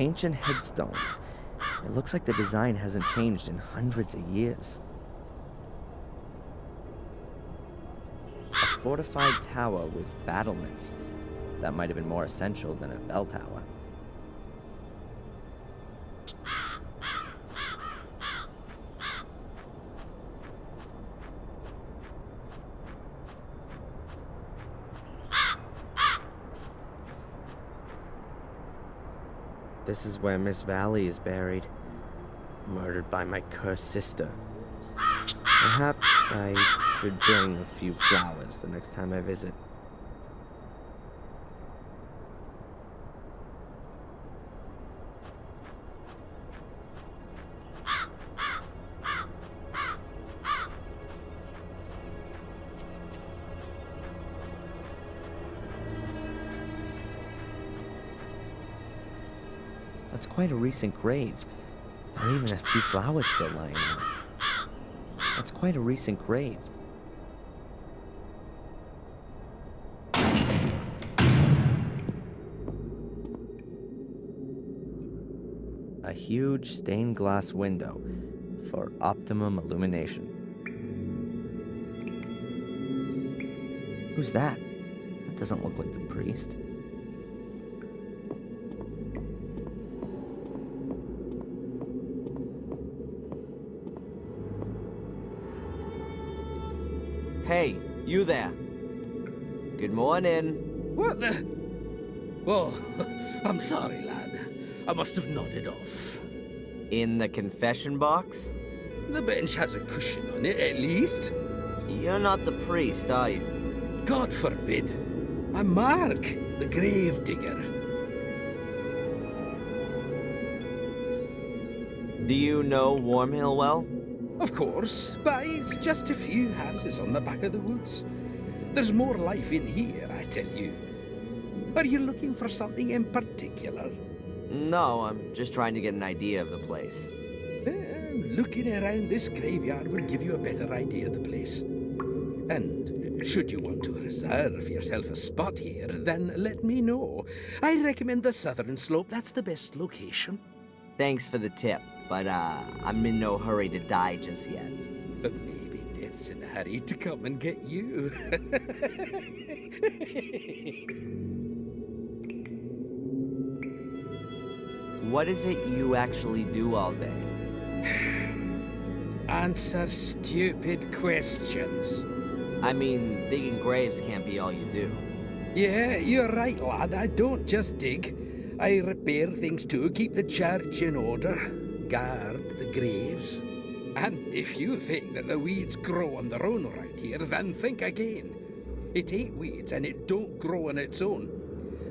Ancient headstones. It looks like the design hasn't changed in hundreds of years. A fortified tower with battlements. That might have been more essential than a bell tower. This is where Miss Valley is buried, murdered by my cursed sister. Perhaps I should bring a few flowers the next time I visit. That's quite a recent grave. There are even a few flowers still lying on it. That's quite a recent grave. A huge stained glass window for optimum illumination. Who's that? That doesn't look like the priest. Hey, you there. Good morning. What the? Oh, I'm sorry, lad. I must have nodded off. In the confession box? The bench has a cushion on it, at least. You're not the priest, are you? God forbid. I'm Mark, the grave digger. Do you know Wormhill well? Of course, but it's just a few houses on the back of the woods. There's more life in here, I tell you. Are you looking for something in particular? No, I'm just trying to get an idea of the place. Looking around this graveyard will give you a better idea of the place. And should you want to reserve yourself a spot here, then let me know. I recommend the southern slope. That's the best location. Thanks for the tip, but I'm in no hurry to die just yet. But maybe death's in a hurry to come and get you. What is it you actually do all day? Answer stupid questions. I mean, digging graves can't be all you do. Yeah, you're right, lad. I don't just dig. I repair things too, keep the church in order, guard the graves. And if you think that the weeds grow on their own around here, then think again. It ain't weeds and it don't grow on its own.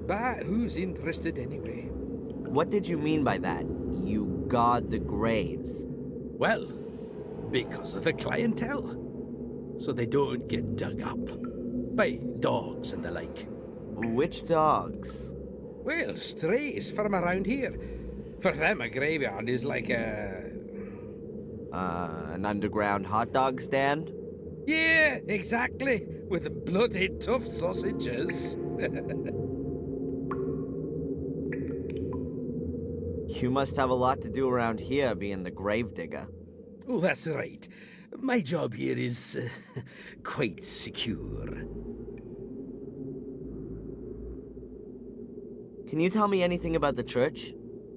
But who's interested anyway? What did you mean by that? You guard the graves? Well, because of the clientele. So they don't get dug up by dogs and the like. Which dogs? Well, strays from around here. For them, a graveyard is like An underground hot dog stand? Yeah, exactly. With bloody tough sausages. You must have a lot to do around here, being the gravedigger. Oh, that's right. My job here is quite secure. Can you tell me anything about the church?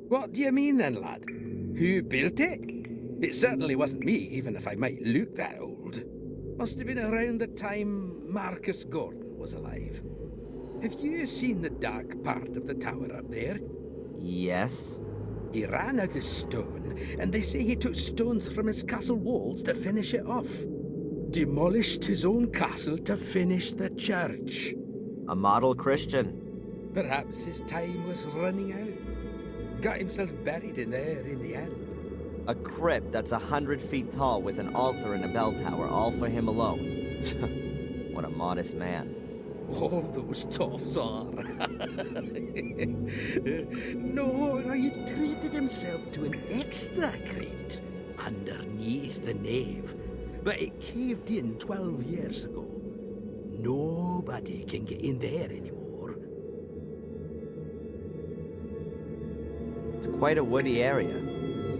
What do you mean then, lad? Who built it? It certainly wasn't me, even if I might look that old. Must have been around the time Marcus Gordon was alive. Have you seen the dark part of the tower up there? Yes. He ran out of stone, and they say he took stones from his castle walls to finish it off. Demolished his own castle to finish the church. A model Christian. Perhaps his time was running out. Got himself buried in there in the end. A crypt that's 100 feet tall with an altar and a bell tower, all for him alone. What a modest man. All those toffs are. No, he treated himself to an extra crypt underneath the nave. But it caved in 12 years ago. Nobody can get in there anymore. It's quite a woody area.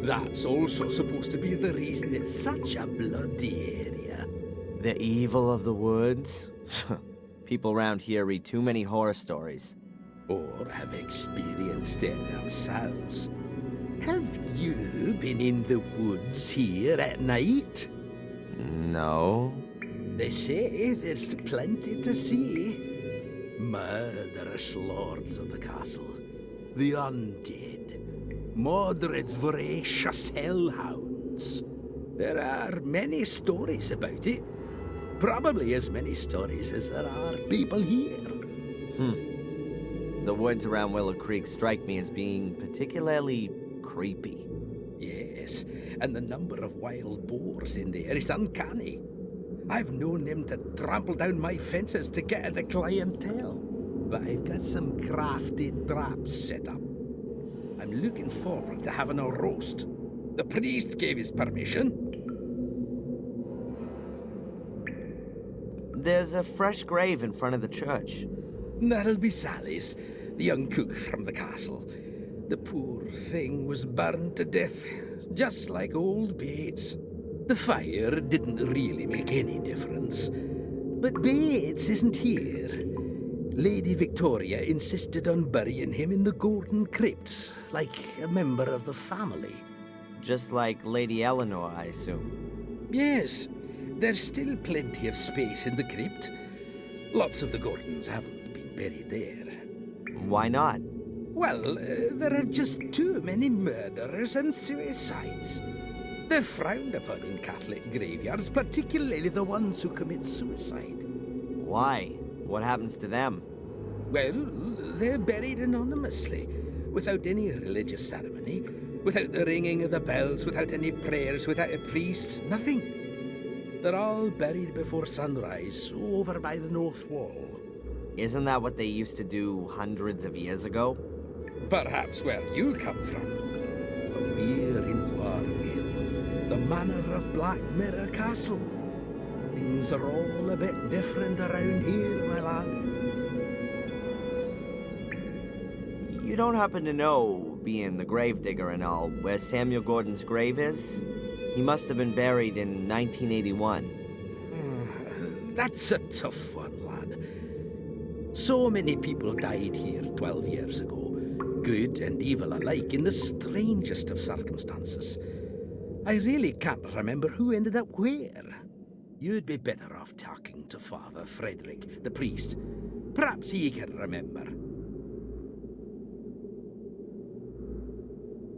That's also supposed to be the reason it's such a bloody area. The evil of the woods? People around here read too many horror stories. Or have experienced it themselves. Have you been in the woods here at night? No. They say there's plenty to see. Murderous lords of the castle, the undead, Mordred's voracious hellhounds. There are many stories about it. Probably as many stories as there are people here. The woods around Willow Creek strike me as being particularly creepy. Yes, and the number of wild boars in there is uncanny. I've known them to trample down my fences to get at the clientele. But I've got some crafted traps set up. I'm looking forward to having a roast. The priest gave his permission. There's a fresh grave in front of the church. That'll be Sally's, the young cook from the castle. The poor thing was burned to death, just like old Bates. The fire didn't really make any difference. But Bates isn't here. Lady Victoria insisted on burying him in the Golden Crypt, like a member of the family. Just like Lady Eleanor, I assume. Yes, there's still plenty of space in the crypt. Lots of the Gordons haven't been buried there. Why not? Well, there are just too many murderers and suicides. They're frowned upon in Catholic graveyards, particularly the ones who commit suicide. Why? What happens to them? Well, they're buried anonymously, without any religious ceremony, without the ringing of the bells, without any prayers, without a priest, nothing. They're all buried before sunrise, over by the north wall. Isn't that what they used to do hundreds of years ago? Perhaps where you come from. But we're in Warmhill, the manor of Black Mirror Castle. Things are all a bit different around here, my lad. You don't happen to know, being the gravedigger and all, where Samuel Gordon's grave is? He must have been buried in 1981. That's a tough one, lad. So many people died here 12 years ago, good and evil alike, in the strangest of circumstances. I really can't remember who ended up where. You'd be better off talking to Father Frederick, the priest. Perhaps he can remember.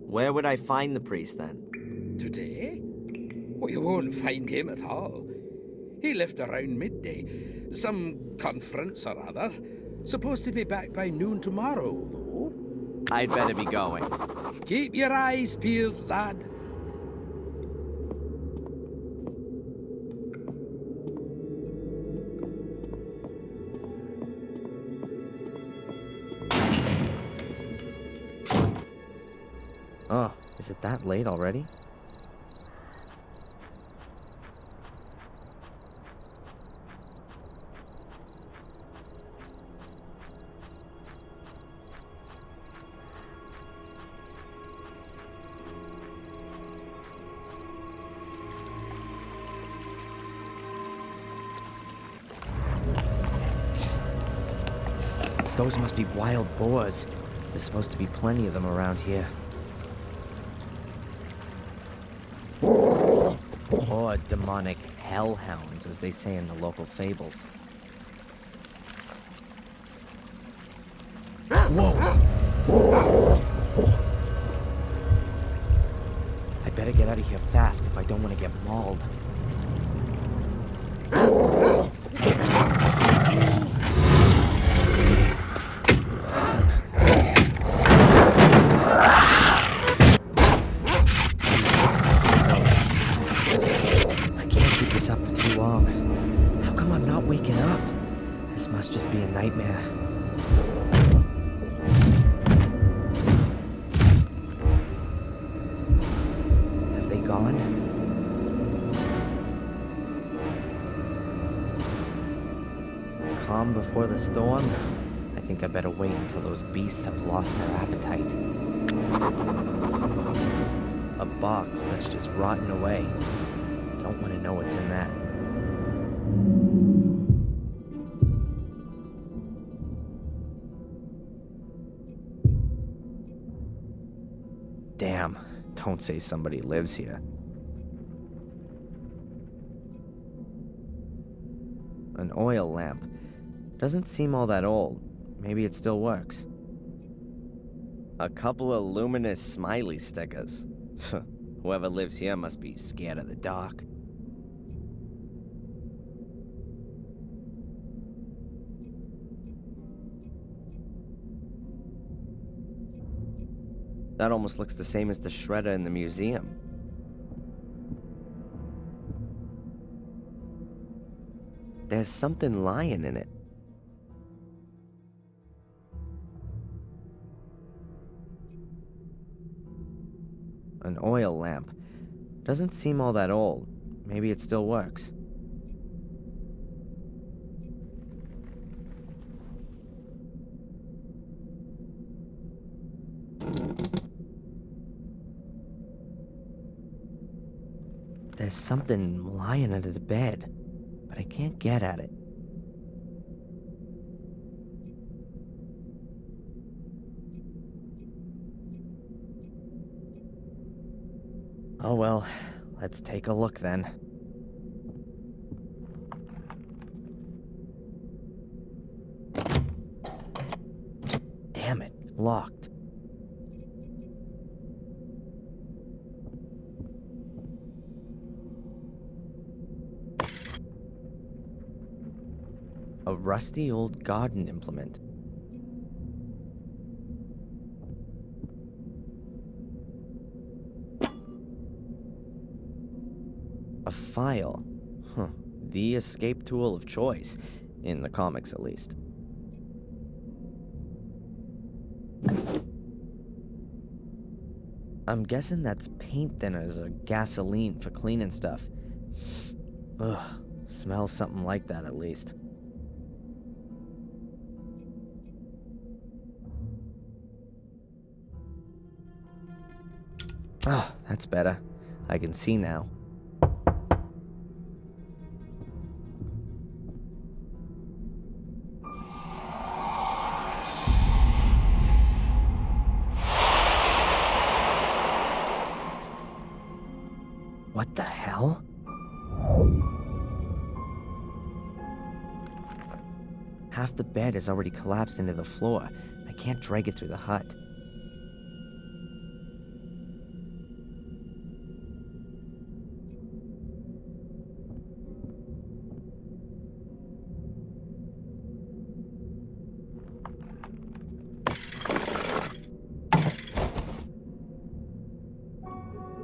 Where would I find the priest then? Today? Well, you won't find him at all. He left around midday. Some conference or other. Supposed to be back by noon tomorrow, though. I'd better be going. Keep your eyes peeled, lad. Oh, is it that late already? Those must be wild boars. There's supposed to be plenty of them around here. Or demonic hellhounds, as they say in the local fables. Whoa! I better get out of here fast if I don't want to get mauled. Waking up. This must just be a nightmare. Have they gone? Calm before the storm? I think I better wait until those beasts have lost their appetite. A box that's just rotting away. Don't want to know what's in that. Damn, don't say somebody lives here. An oil lamp. Doesn't seem all that old. Maybe it still works. A couple of luminous smiley stickers. Whoever lives here must be scared of the dark. That almost looks the same as the shredder in the museum. There's something lying in it. An oil lamp. Doesn't seem all that old. Maybe it still works. There's something lying under the bed, but I can't get at it. Oh well, let's take a look then. Damn it, locked. A rusty old garden implement. A file. Huh. The escape tool of choice. In the comics, at least. I'm guessing that's paint thinners or gasoline for cleaning stuff. Ugh. Smells something like that, at least. Oh, that's better. I can see now. What the hell? Half the bed has already collapsed into the floor. I can't drag it through the hut.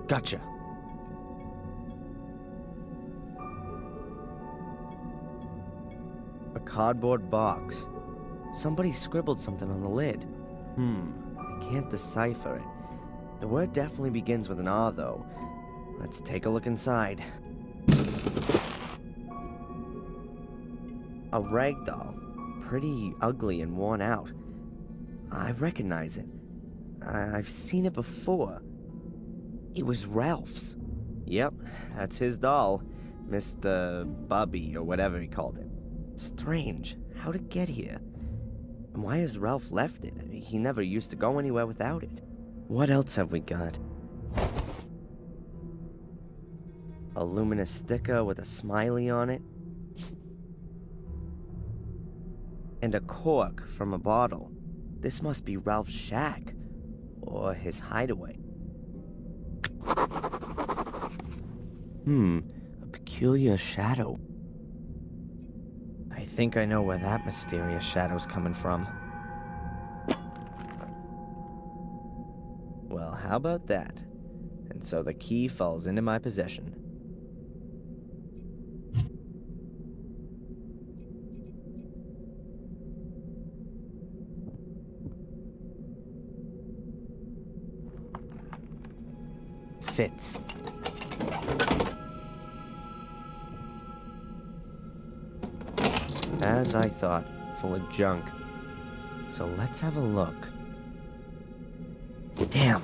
Gotcha. A cardboard box. Somebody scribbled something on the lid. I can't decipher it. The word definitely begins with an R, though. Let's take a look inside. A rag doll. Pretty ugly and worn out. I recognize it. I've seen it before. It was Ralph's. Yep, that's his doll. Mr. Bubby, or whatever he called it. Strange. How'd it get here? And why has Ralph left it? He never used to go anywhere without it. What else have we got? A luminous sticker with a smiley on it. And a cork from a bottle. This must be Ralph's shack. Or his hideaway. A peculiar shadow. I think I know where that mysterious shadow's coming from. Well, how about that? And so the key falls into my possession. Fits. As I thought, full of junk. So let's have a look. Damn.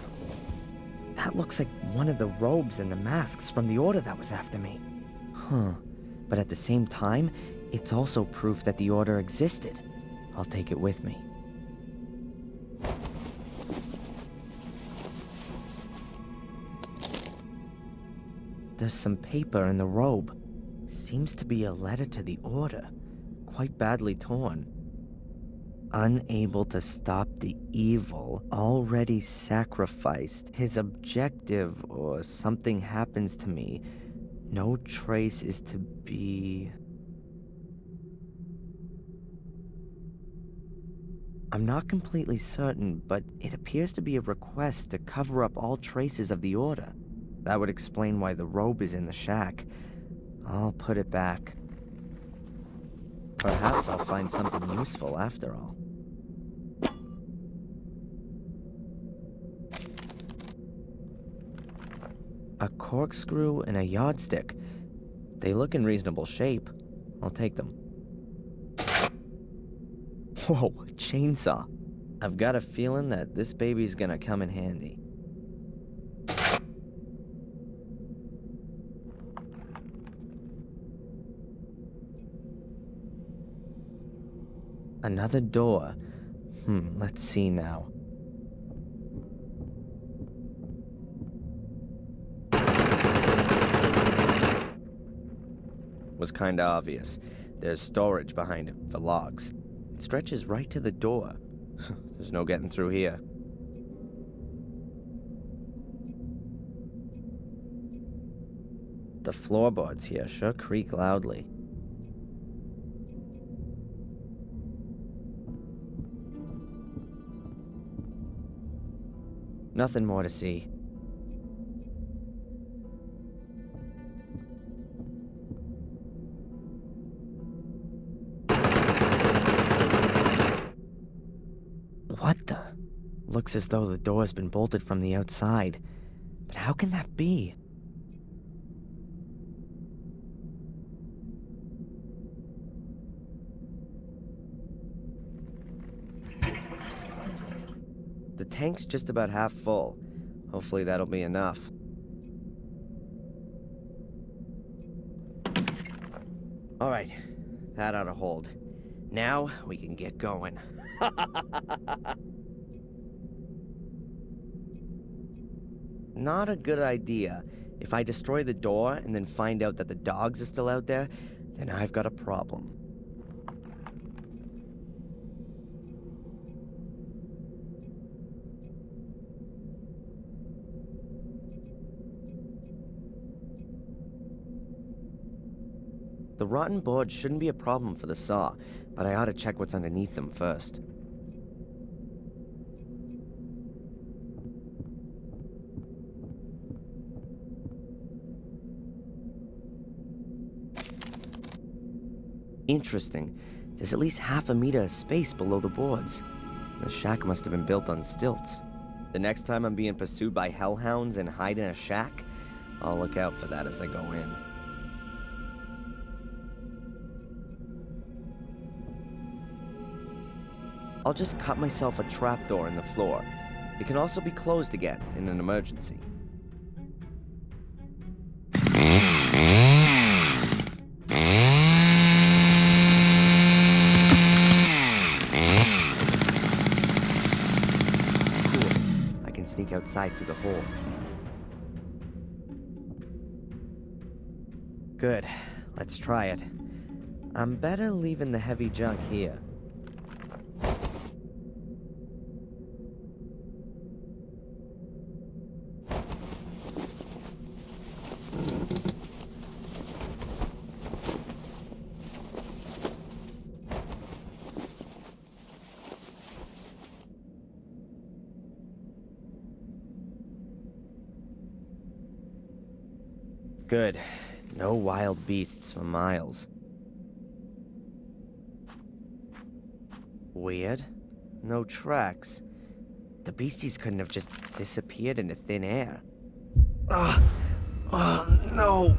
That looks like one of the robes and the masks from the Order that was after me. Huh. But at the same time, it's also proof that the Order existed. I'll take it with me. There's some paper in the robe. Seems to be a letter to the Order. Quite badly torn. Unable to stop the evil, already sacrificed. His objective, or something happens to me. No trace is to be... I'm not completely certain, but it appears to be a request to cover up all traces of the Order. That would explain why the robe is in the shack. I'll put it back. Perhaps I'll find something useful after all. A corkscrew and a yardstick. They look in reasonable shape. I'll take them. Whoa, a chainsaw. I've got a feeling that this baby's gonna come in handy. Another door. Let's see now. Was kinda obvious. There's storage behind it for logs. It stretches right to the door. There's no getting through here. The floorboards here sure creak loudly. Nothing more to see. What the? Looks as though the door's been bolted from the outside. But how can that be? The tank's just about half full. Hopefully that'll be enough. Alright, that ought to hold. Now we can get going. Not a good idea. If I destroy the door and then find out that the dogs are still out there, then I've got a problem. The rotten boards shouldn't be a problem for the saw, but I ought to check what's underneath them first. Interesting. There's at least half a meter of space below the boards. The shack must have been built on stilts. The next time I'm being pursued by hellhounds and hide in a shack, I'll look out for that as I go in. I'll just cut myself a trapdoor in the floor. It can also be closed again in an emergency. Cool. I can sneak outside through the hole. Good. Let's try it. I'm better leaving the heavy junk here. Good. No wild beasts for miles. Weird. No tracks. The beasties couldn't have just disappeared into thin air. Oh, no.